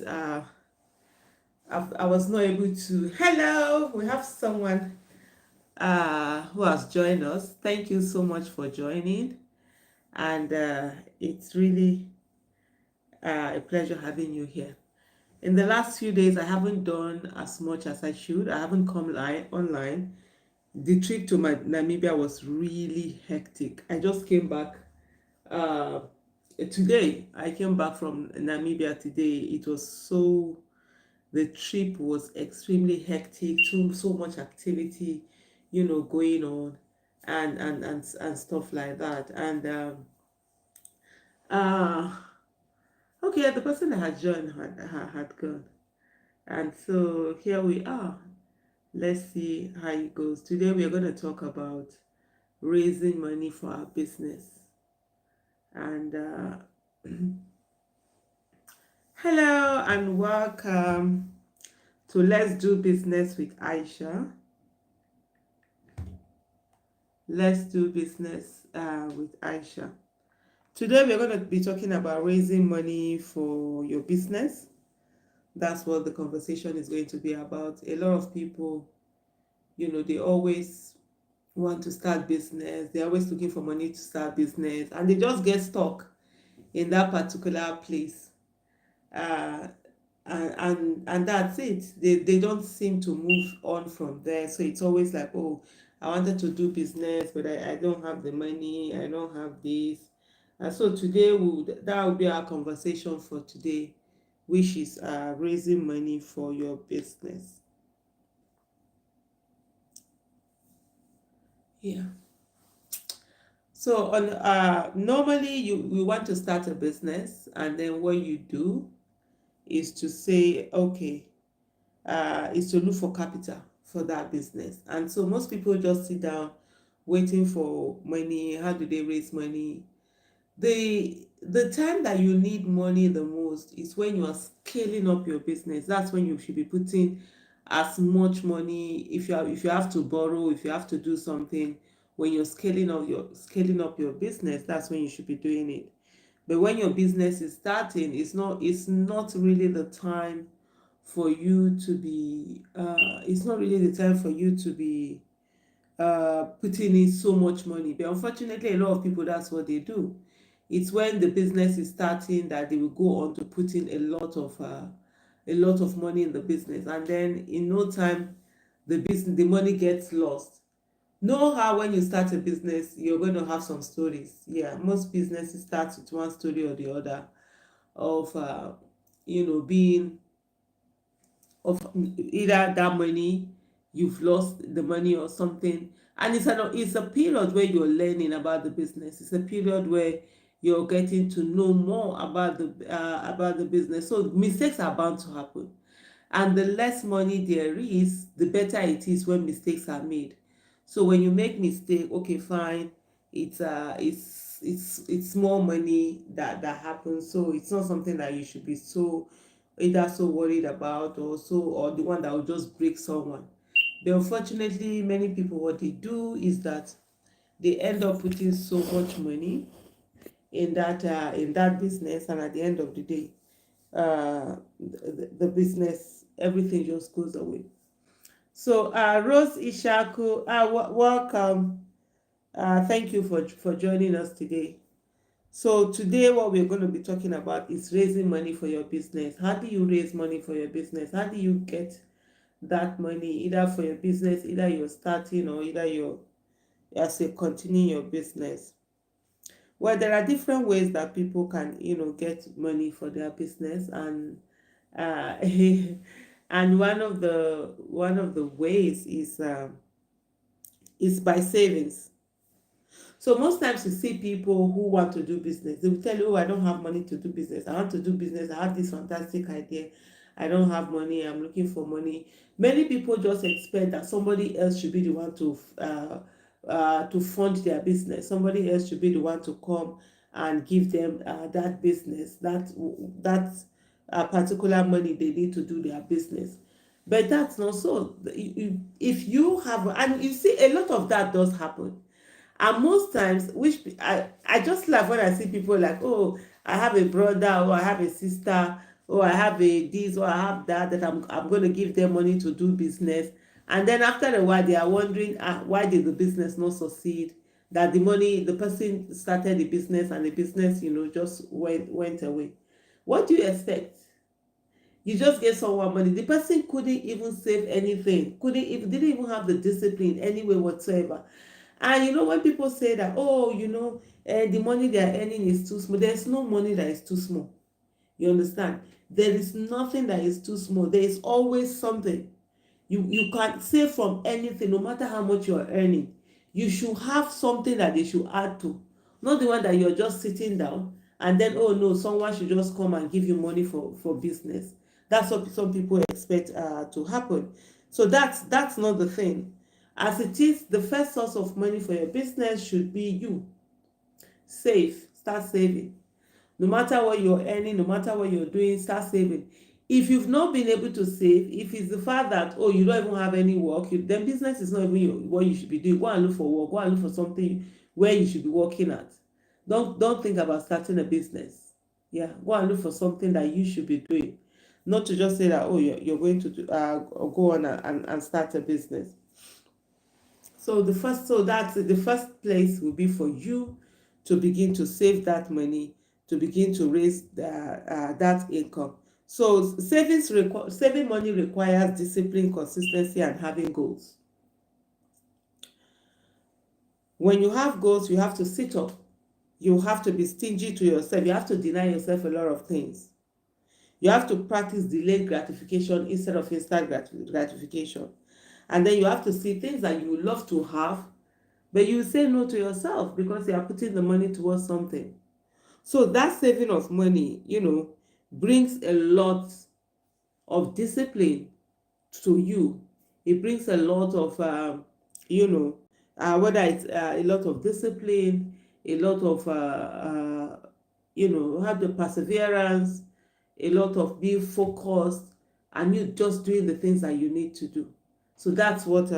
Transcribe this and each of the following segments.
uh I was not able to. Hello, we have someone who has joined us. Thank you so much for joining, and it's really a pleasure having you here. In the last few days, I haven't done as much as I should. I haven't come online. The trip to my Namibia was really hectic. I just came back uh, today. I came back from Namibia today. It was so The trip was extremely hectic, so much activity, going on, and stuff like that. And uh, okay, the person that had joined had gone, and so here we are. Let's see how it goes. Today we are going to talk about raising money for our business. And hello and welcome to Let's Do Business with Aisha. Let's do business with Aisha. Today we're going to be talking about raising money for your business. That's what the conversation is going to be about. A lot of people, they always want to start business. They're always looking for money to start business, and they just get stuck in that particular place. Uh, and that's it. They don't seem to move on from there. So it's always like, oh, I wanted to do business, but I don't have the money, I don't have this. And so today that will be our conversation for today, which is raising money for your business. Yeah. So on normally you want to start a business, and then what you do is to say, okay, is to look for capital for that business. And so most people just sit down waiting for money. How do they raise money? The time that you need money the most is when you are scaling up your business. That's when you should be putting as much money. If you have to borrow, if you have to do something, when you're scaling up your business, that's when you should be doing it. But when your business is starting, it's not really the time for you to be it's not really the time for you to be putting in so much money. But unfortunately, a lot of people, that's what they do. It's when the business is starting that they will go on to put in a lot of money in the business, and then in no time the money gets lost. Know how when you start a business, you're going to have some stories. Yeah, most businesses start with one story or the other of being of either that money, you've lost the money or something. And it's a period where you're learning about the business. It's a period where you're getting to know more about the business. So mistakes are bound to happen, and the less money there is, the better it is when mistakes are made. So when you make mistake, okay, fine, it's more money that happens. So it's not something that you should be so worried about, or the one that will just break someone. But unfortunately, many people, what they do is that they end up putting so much money in that business, and at the end of the day, the business, everything just goes away. So Rose Ishaku, welcome. Thank you for joining us today. So today what we're going to be talking about is raising money for your business. How do you raise money for your business? How do you get that money, either for your business, either you're starting, or either you're as you continue your business? Well, there are different ways that people can, get money for their business, and and one of the ways is by savings. So most times you see people who want to do business, they will tell you, oh, I don't have money to do business. I want to do business. I have this fantastic idea. I don't have money. I'm looking for money. Many people just expect that somebody else should be the one to fund their business. Somebody else should be the one to come and give them that business, that particular money they need to do their business. But that's not so. If you have, and you see, a lot of that does happen. And most times, which I just laugh when I see people like, oh, I have a brother or I have a sister oh, I have a this or I have that I'm going to give them money to do business. And then after a while, they are wondering, why did the business not succeed? That the person started the business and the business, just went away. What do you expect? You just get someone money. The person couldn't even save anything, didn't even have the discipline anyway whatsoever. And when people say that, oh, the money they are earning is too small, there's no money that is too small. You understand? There is nothing that is too small. There is always something. You can save from anything, no matter how much you are earning. You should have something that they should add to, not the one that you're just sitting down and then, oh no, someone should just come and give you money for business. That's what some people expect to happen. So that's not the thing. As it is, the first source of money for your business should be you. Save. Start saving. No matter what you're earning, no matter what you're doing, start saving. If you've not been able to save, if it's the fact that, oh, you don't even have any work, then business is not even what you should be doing. Go and look for work. Go and look for something where you should be working at. Don't think about starting a business. Yeah, go and look for something that you should be doing. Not to just say that, oh, you're going to go on and start a business. So that's the first place will be for you to begin to save that money, to begin to raise that income. So saving money requires discipline, consistency, and having goals. When you have goals, you have to sit up. You have to be stingy to yourself. You have to deny yourself a lot of things. You have to practice delayed gratification instead of instant gratification. And then you have to see things that you would love to have, but you say no to yourself because you are putting the money towards something. So that saving of money, brings a lot of discipline to you. It brings a lot of, whether it's a lot of discipline, a lot of, have the perseverance, a lot of being focused, and you just doing the things that you need to do. So that's what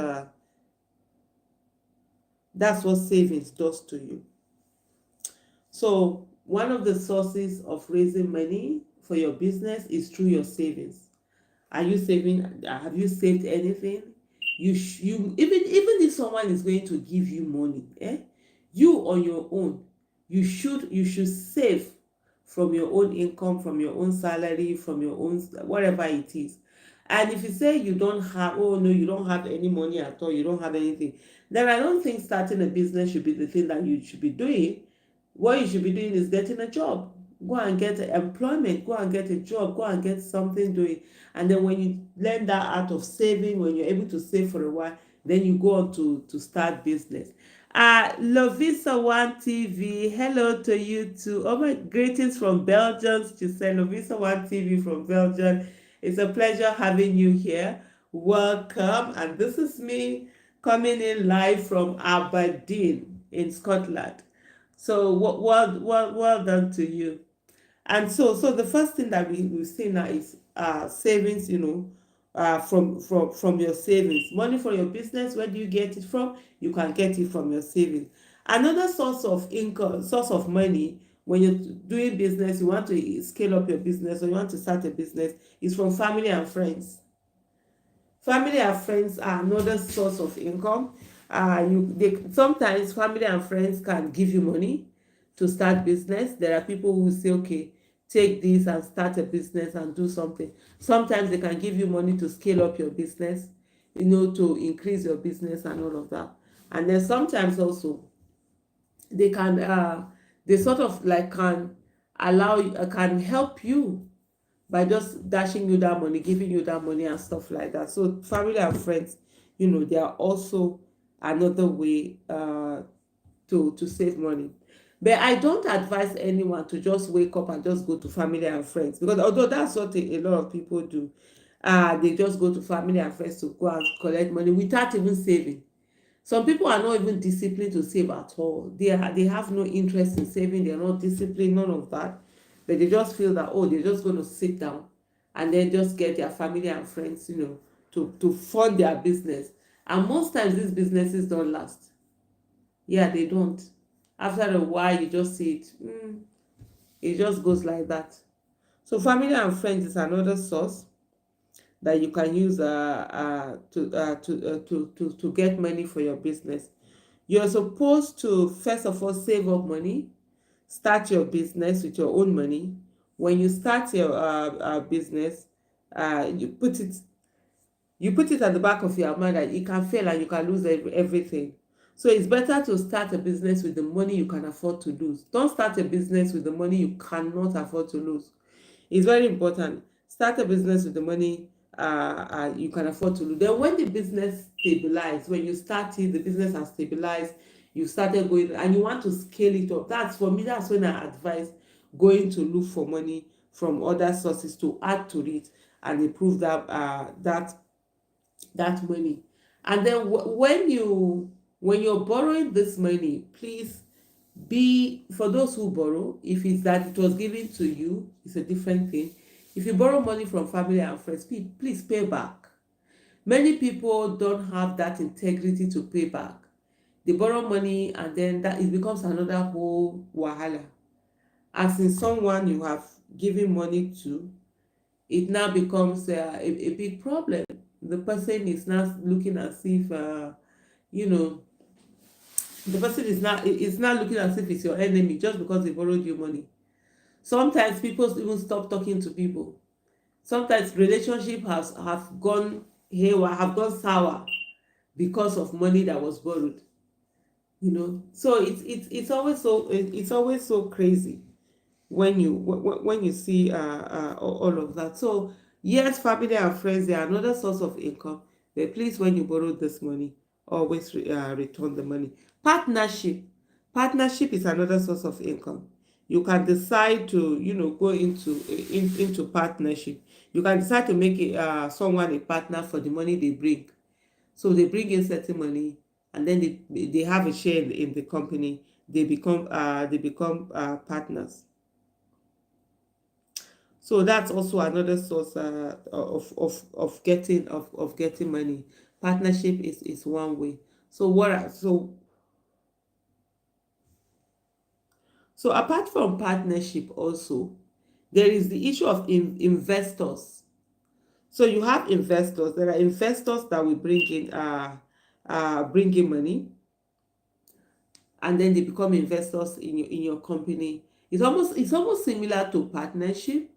savings does to you. So one of the sources of raising money for your business is through your savings. Are you saving? Have you saved anything? You even if someone is going to give you money, you on your own, you should save from your own income, from your own salary, from your own whatever it is. And if you say you don't have, oh no, you don't have any money at all, you don't have anything, then I don't think starting a business should be the thing that you should be doing. What you should be doing is getting a job. Go and get employment, go and get a job, go and get something doing. And then when you learn that art of saving, when you're able to save for a while, then you go on to start business. Lovisa One TV, hello to you too. Oh my, greetings from Belgium. She said Lovisa One TV from Belgium. It's a pleasure having you here. Welcome. And this is me coming in live from Aberdeen in Scotland. So well done to you. And so the first thing that we see now is savings, from your savings. Money for your business, where do you get it from? You can get it from your savings. Another source of income, source of money when you're doing business, you want to scale up your business or you want to start a business, is from family and friends. Family and friends are another source of income. Sometimes family and friends can give you money to start business. There are people who say, okay, take this and start a business and do something. Sometimes they can give you money to scale up your business, to increase your business and all of that. And then sometimes also they sort of like can help you by just dashing you that money, giving you that money and stuff like that. So family and friends, they are also another way to save money. But I don't advise anyone to just wake up and just go to family and friends, because although that's what a lot of people do, they just go to family and friends to go and collect money without even saving. Some people are not even disciplined to save at all. They have no interest in saving. They're not disciplined, none of that. But they just feel that, oh, they're just going to sit down and then just get their family and friends, to fund their business. And most times these businesses don't last. Yeah, they don't. After a while, you just see it. It just goes like that. So family and friends is another source that you can use to get money for your business. You're supposed to first of all save up money, start your business with your own money. When you start your business, you put it at the back of your mind that you can fail and you can lose everything. So it's better to start a business with the money you can afford to lose. Don't start a business with the money you cannot afford to lose. It's very important. Start a business with the money you can afford to lose. Then when the business stabilize, when you start it, the business has stabilized, you started going and you want to scale it up. That's for me, that's when I advise going to look for money from other sources to add to it and improve that money. And then when you're borrowing this money, please be, for those who borrow, if it's that it was given to you, it's a different thing. If you borrow money from family and friends, please pay back. Many people don't have that integrity to pay back. They borrow money and then that it becomes another whole wahala. As in someone you have given money to, it now becomes a big problem. The person is now looking as if you know the person is not looking as if it's your enemy just because they borrowed you money. Sometimes people even stop talking to people. Sometimes relationship has have gone haywire, have gone sour because of money that was borrowed. So it's always so crazy when you see all of that. So yes, family and friends, they are another source of income, but please, when you borrow this money, always return the money. Partnership is another source of income. You can decide to go into partnership. You can decide to make someone a partner for the money they bring. So they bring in certain money, and then they have a share in the company. They become partners. So that's also another source of getting money. Partnership is one way. So apart from partnership also, there is the issue of investors. So you have investors. There are investors that will bring in money, and then they become investors in your company. It's almost similar to partnership,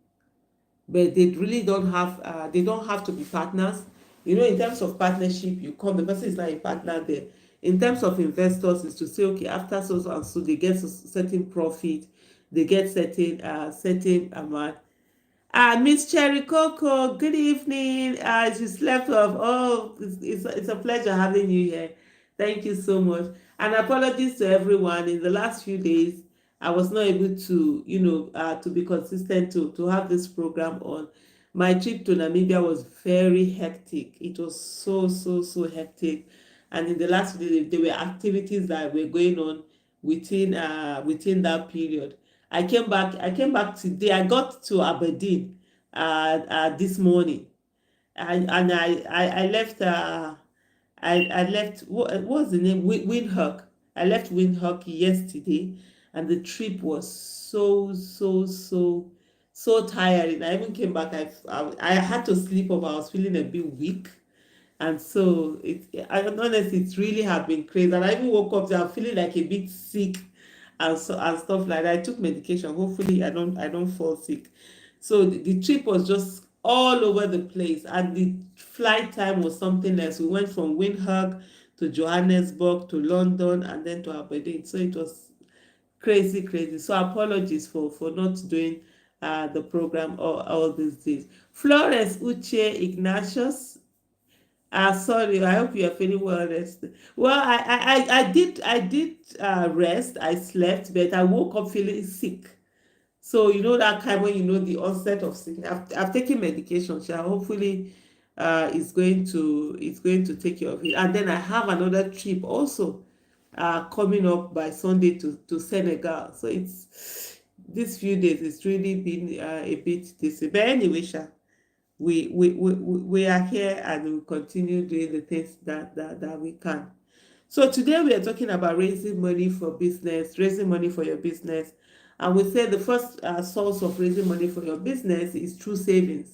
but they don't have to be partners. In terms of partnership, the person is not a partner there. In terms of investors, is to say, okay, after so and so they get certain profit, they get certain amount. Miss Cherry Coco, good evening. She slept off. Oh, it's a pleasure having you here. Thank you so much. And apologies to everyone. In the last few days, I was not able to be consistent to have this program on. My trip to Namibia was very hectic. It was so hectic. And in the last few days, there were activities that were going on within that period. I came back today. I got to Aberdeen this morning, and I left. I left. What's the name? Windhoek. I left Windhoek yesterday, and the trip was so tiring. I even came back. I had to sleep over. I was feeling a bit weak, and so honestly, it really have been crazy. And I even woke up there feeling like a bit sick, and stuff like that. I took medication. Hopefully, I don't fall sick. So the trip was just all over the place, and the flight time was something else. We went from Windhoek to Johannesburg to London and then to Aberdeen. So it was crazy. So apologies for not doing the program all these days. Florence Uche Ignatius, sorry, I hope you are feeling well rested. Well, I did rest. I slept, but I woke up feeling sick. So that time when the onset of sickness. I've taken medication. So hopefully, it's going to take care of it. And then I have another trip also, coming up by Sunday to Senegal. So it's these few days. It's really been a bit dizzy. But anyway, Sha, we are here and we continue doing the things that we can. So today we are talking about raising money for business, raising money for your business. And we say the first source of raising money for your business is through savings,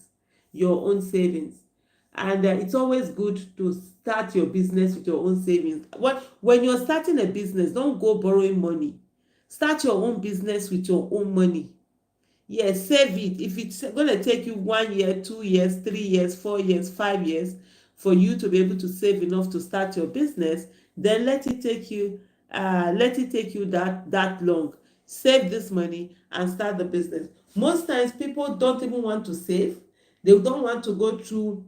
your own savings. And it's always good to start your business with your own savings. When you're starting a business, don't go borrowing money. Start your own business with your own money. Yes, save it. If it's going to take you 1 year, 2 years, 3 years, 4 years, 5 years for you to be able to save enough to start your business, then let it take you that long. Save this money and start the business. Most times people don't even want to save. They don't want to go through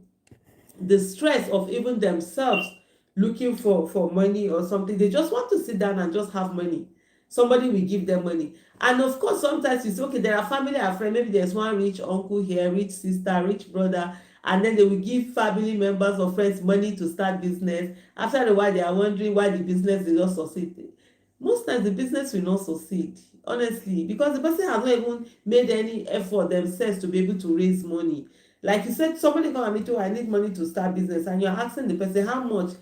the stress of even themselves looking for money or something. They just want to sit down and just have money. Somebody will give them money. And of course, sometimes you say, okay, there are family and friends. Maybe there's one rich uncle here, rich sister, rich brother, and then they will give family members or friends money to start business. After a while, they are wondering why the business did not succeed. Most times the business will not succeed, honestly, because the person has not even made any effort themselves to be able to raise money. Like you said, somebody come and meet you, I need money to start business, and you're asking the person how much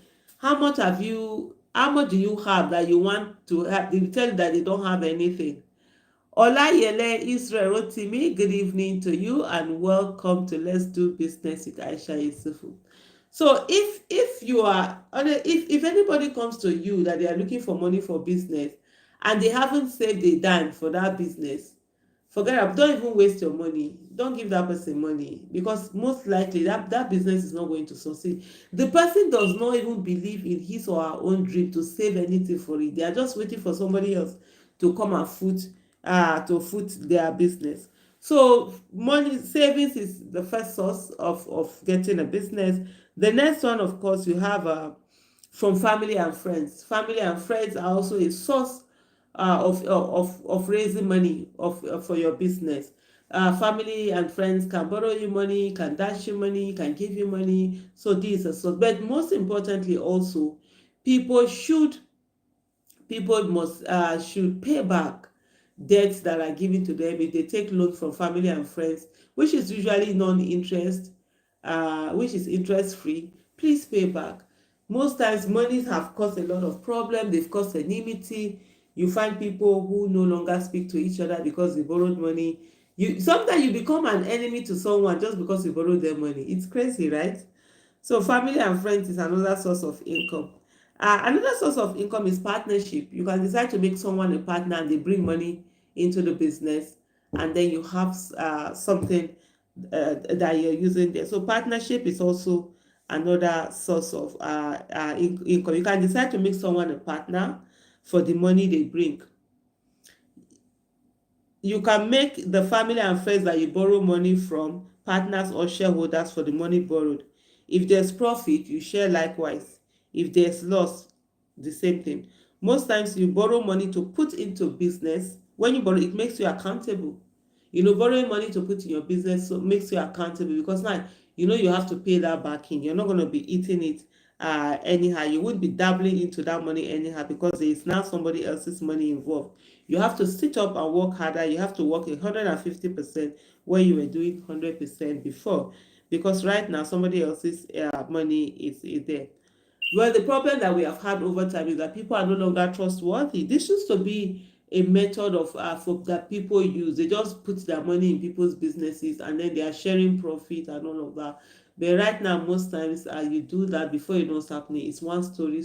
do you have that you want to have. They will tell you that they don't have anything. Olayele Israel Rotimi, good evening to you and welcome to Let's Do Business with Aisha Yesufu. So if you are if anybody comes to you that they are looking for money for business and they haven't saved a dime for that business, forget it. Don't even waste your money. Don't give that person money, because most likely that business is not going to succeed. The person does not even believe in his or her own dream to save anything for it. They are just waiting for somebody else to come and foot their business. So money savings is the first source of getting a business. The next one, of course, you have from family and friends. Family and friends are also a source of raising money for your business. Family and friends can borrow you money, can dash you money, can give you money. So this is a source. But most importantly, also, people should people must should pay back debts that are given to them. If they take loan from family and friends, which is usually non-interest, which is interest free, please pay back. Most times monies have caused a lot of problem. They've caused enmity. You find people who no longer speak to each other because they borrowed money. You sometimes you become an enemy to someone just because you borrowed their money. It's crazy, right? So family and friends is another source of income. Another source of income is partnership. You can decide to make someone a partner and they bring money into the business, and then you have something that you're using there. So partnership is also another source of income. You can decide to make someone a partner for the money they bring. You can make the family and friends that you borrow money from partners or shareholders for the money borrowed. If there's profit, you share likewise. If there's loss, the same thing. Most times you borrow money to put into business. When you borrow, it makes you accountable. Borrowing money to put in your business so makes you accountable, because now you have to pay that back in. You're not going to be eating it anyhow. You won't be dabbling into that money anyhow, because there is now somebody else's money involved. You have to sit up and work harder. You have to work 150% where you were doing 100% before, because right now somebody else's money is there. Well, the problem that we have had over time is that people are no longer trustworthy. This used to be a method of that people use. They just put their money in people's businesses and then they are sharing profit and all of that. But right now, most times you do that, before you know what's happening, it's one story, or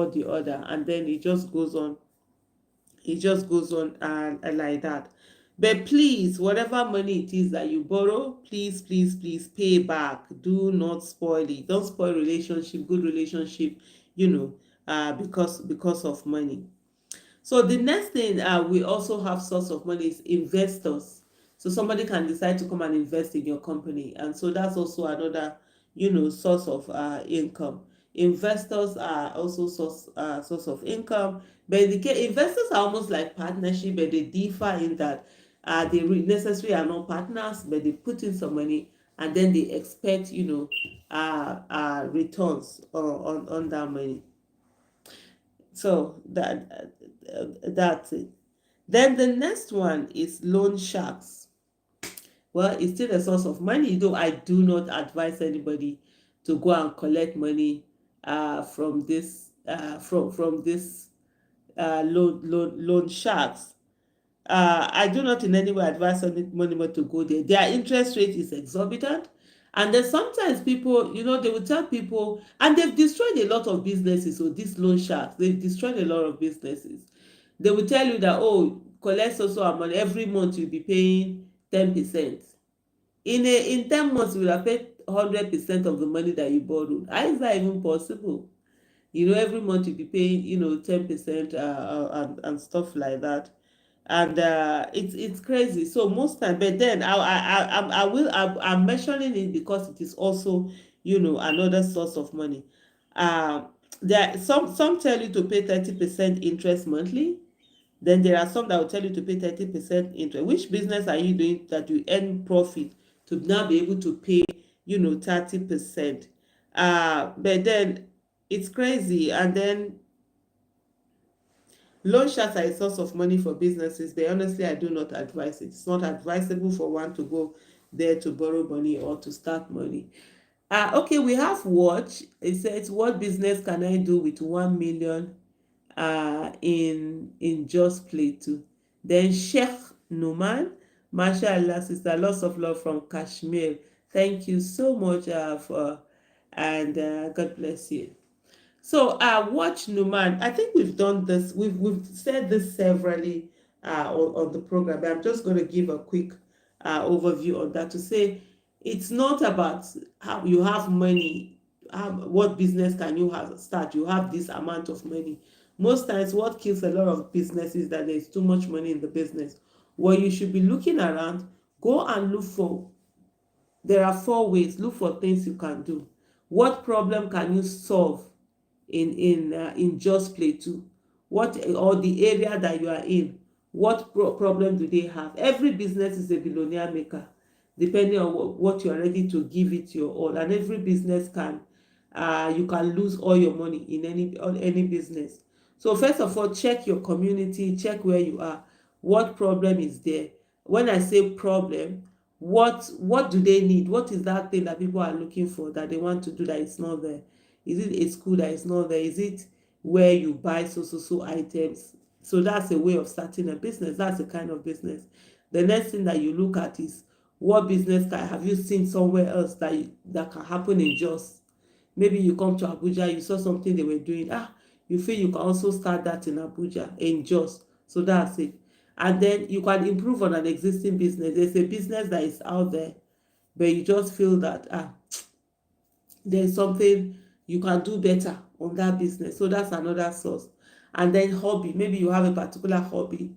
the other, and then it just goes on like that. But please, whatever money it is that you borrow, please, please, please pay back. Do not spoil it. Don't spoil relationship, good relationship, because of money. So the next thing, we also have source of money is investors. So somebody can decide to come and invest in your company, and so that's also another, source of income. Investors are also source of income, but in the case, investors are almost like partnership, but they differ in that they necessarily are not partners, but they put in some money and then they expect, returns on that money. So that's it. Then the next one is loan sharks. Well, it's still a source of money, though I do not advise anybody to go and collect money from this loan sharks. I do not in any way advise anyone to go there. Their interest rate is exorbitant. And then sometimes people, they will tell people, and they've destroyed a lot of businesses. So these loan sharks, they've destroyed a lot of businesses. They will tell you that, oh, collect so amount every month you'll be paying 10%. In 10 months you will have paid 100% of the money that you borrowed. How is that even possible? Every month you'll be paying 10%, and stuff like that. And it's crazy. So most time, but then I'm mentioning it because it is also another source of money. um there some tell you to pay 30% interest monthly. Then there are some that will tell you to pay 30% interest. Which business are you doing that you earn profit to now be able to pay 30%? But then it's crazy. And then loan sharks are a source of money for businesses, but honestly, I do not advise it. It's not advisable for one to go there to borrow money or to start money. Okay, we have watch. It says, what business can I do with 1 million in just play too? Then Sheikh Numan, mashallah, sister, lots of love from Kashmir. Thank you so much for and God bless you. So watch Numan. I think we've done this. We've said this severally on the program. But I'm just going to give a quick overview on that to say it's not about how you have money. What business can you have start? You have this amount of money. Most times, what kills a lot of business is that there's too much money in the business. What you should be looking around, go and look for. There are 4 ways. Look for things you can do. What problem can you solve in just play too? What, or the area that you are in, what problem do they have? Every business is a billionaire maker, depending on what you are ready to give it your all. And every business can, you can lose all your money in any business. So first of all, check your community, check where you are, what problem is there. When I say problem, what do they need? What is that thing that people are looking for that they want to do that is not there? Is it a school that is not there? Is it where you buy so items? So that's a way of starting a business. That's a kind of business. The next thing that you look at is, what business have you seen somewhere else that can happen in Jos? Maybe you come to Abuja, you saw something they were doing. You feel you can also start that in Abuja, in Jos. So that's it. And then you can improve on an existing business. There's a business that is out there, but you just feel that there's something you can do better on that business. So that's another source. And then hobby. Maybe you have a particular hobby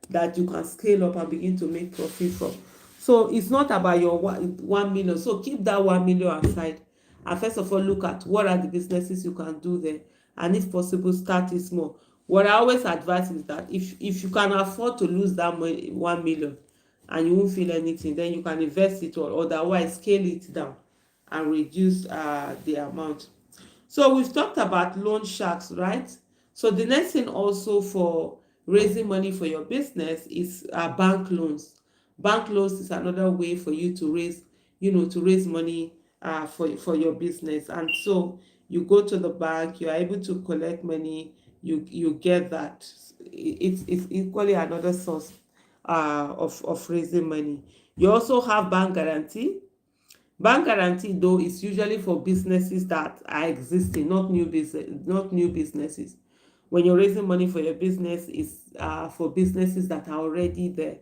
that you can scale up and begin to make profit from. So it's not about your 1 million. So keep that 1 million aside. And first of all, look at what are the businesses you can do there. And if possible, start it small. What I always advise is that if you can afford to lose that 1 million and you won't feel anything, then you can invest it, or otherwise scale it down and reduce the amount. So we've talked about loan sharks, right? So the next thing also for raising money for your business is bank loans. Bank loans is another way for you to raise money for your business. And so you go to the bank, you are able to collect money, you get that. It's equally another source of raising money. You also have bank guarantee. Bank guarantee, though, is usually for businesses that are existing, not new businesses. When you're raising money for your business, it's for businesses that are already there.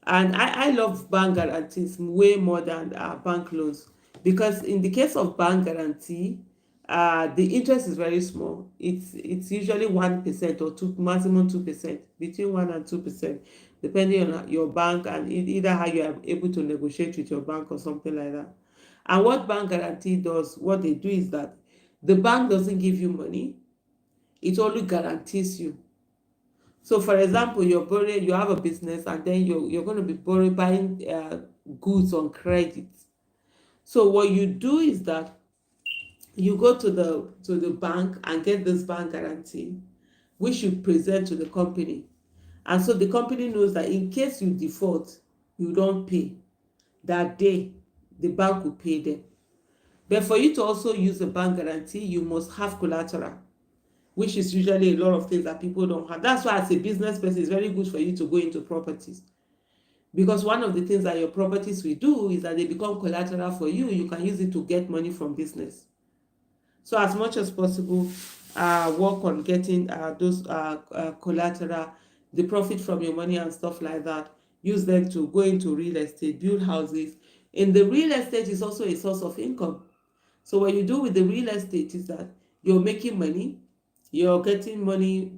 And I love bank guarantees way more than bank loans, because in the case of bank guarantee, the interest is very small. It's usually 1% or maximum 2%, between 1 and 2%, depending on your bank, and either how you are able to negotiate with your bank or something like that. And what bank guarantee does, what they do is that the bank doesn't give you money, it only guarantees you. So for example, you have a business, and then you're going to be buying goods on credit. So what you do is that you go to the bank and get this bank guarantee, which you present to the company. And so the company knows that in case you default, you don't pay, that day the bank will pay them. But for you to also use the bank guarantee, you must have collateral. which is usually a lot of things that people don't have. That's why as a business person, it's very good for you to go into properties, because one of the things that your properties will do is that they become collateral for you. You can use it to get money from business. So as much as possible, work on getting those collateral, the profit from your money and stuff like that. Use them to go into real estate, build houses. In the real estate is also a source of income. So what you do with the real estate is that you're making money, you're getting money,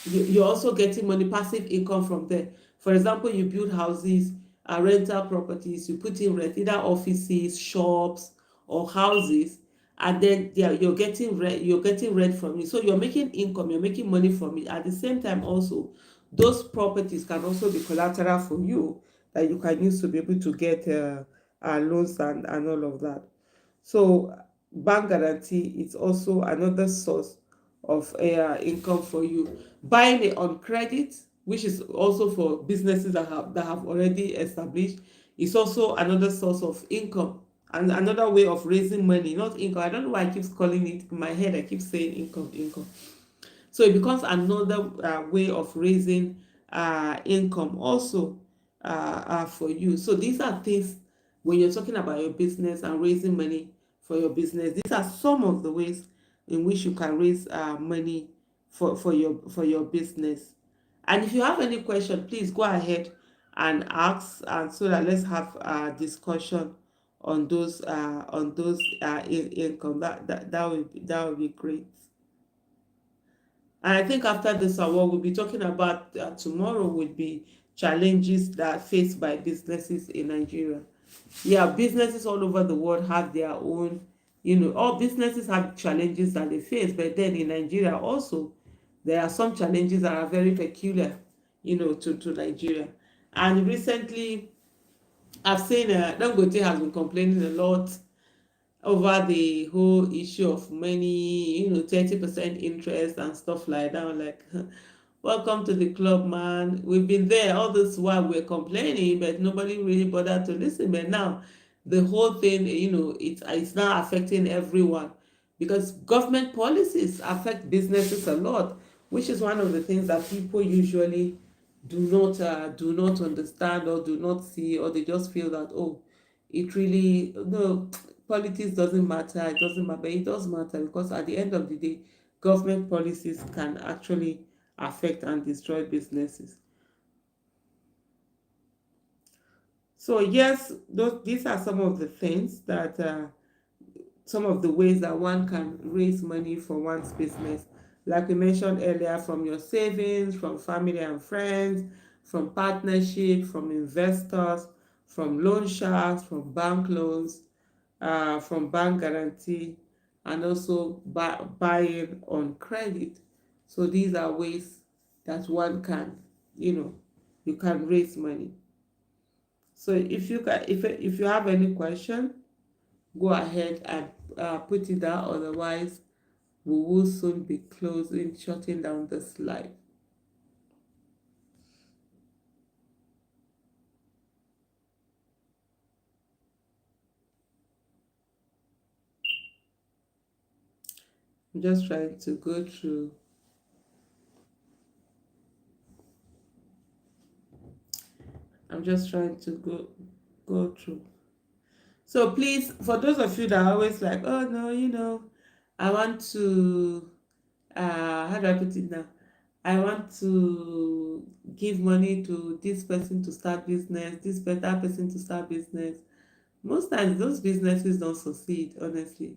you're also getting money, passive income from there. For example, you build houses, rental properties, you put in rent, either offices, shops, or houses, and then you're getting rent from it. So you're making income, you're making money from it. At the same time, also, those properties can also be collateral for you that you can use to be able to get loans and all of that. So bank guarantee is also another source of income for you. Buying it on credit, which is also for businesses that have already established, is also another source of income and another way of raising money. Not income. I don't know why I keep calling it in my head. I keep saying income. So it becomes another way of raising income also for you. So these are things when you're talking about your business and raising money for your business. These are some of the ways in which you can raise money for your business. And if you have any question, please go ahead and ask, and so that let's have a discussion on those income. That would be great. And I think after this, what we'll be talking about tomorrow would be challenges that are faced by businesses in Nigeria. Yeah, businesses all over the world have their own, all businesses have challenges that they face, but then in Nigeria also, there are some challenges that are very peculiar, to Nigeria. And recently, I've seen Dangote has been complaining a lot over the whole issue of money, 30% interest and stuff like that. I'm like, welcome to the club, man. We've been there all this while, we're complaining, but nobody really bothered to listen. But now, the whole thing, it's now affecting everyone, because government policies affect businesses a lot, which is one of the things that people usually do not understand or do not see, or they just feel that, oh, it really no, politics doesn't matter, it doesn't matter. But it does matter, because at the end of the day, government policies can actually affect and destroy businesses. So yes, these are some of the things that some of the ways that one can raise money for one's business. Like we mentioned earlier, from your savings, from family and friends, from partnership, from investors, from loan sharks, from bank loans, from bank guarantee, and also buying on credit. So these are ways that one can, you can raise money. So if you have any question, go ahead and put it down. Otherwise, we will soon be closing, shutting down the slide. I'm just trying to go through. I'm just trying to go through. So please, for those of you that are always like, oh no, I want to, how do I put it now? I want to give money to this person to start business, this better person to start business. Most times those businesses don't succeed, honestly.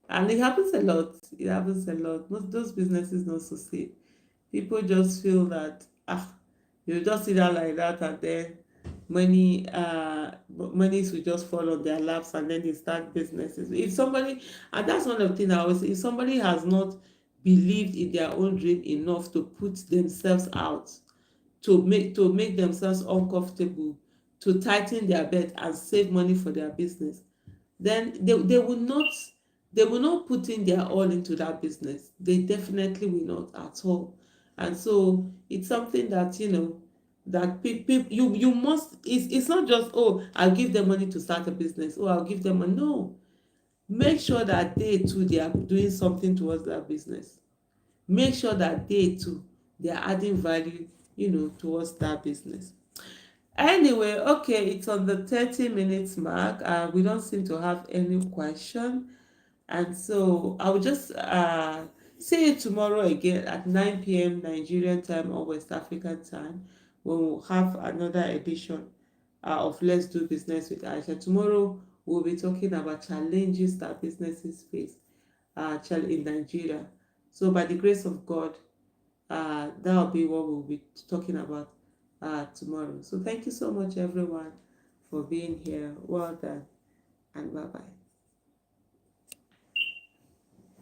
And it happens a lot. It happens a lot. Most those businesses don't succeed. People just feel that you just sit down like that, and then monies will just fall on their laps, and then they start businesses. If somebody, and that's one of the things I always say, if somebody has not believed in their own dream enough to put themselves out, to make themselves uncomfortable, to tighten their belt and save money for their business, then they will not put in their all into that business. They definitely will not at all. And so it's something that that people, you must, it's not just, oh, I'll give them money to start a business, oh, I'll give them money. No, make sure that they too, they are doing something towards that business. make sure that they too, they are adding value, towards that business. Anyway, okay, it's on the 30 minutes mark. We don't seem to have any question. And so I will just see you tomorrow again at 9 p.m. Nigerian time or West African time, when we'll have another edition of Let's Do Business with Aisha. Tomorrow we'll be talking about challenges that businesses face in Nigeria. So by the grace of God, that'll be what we'll be talking about tomorrow. So thank you so much, everyone, for being here. Well done, and bye bye.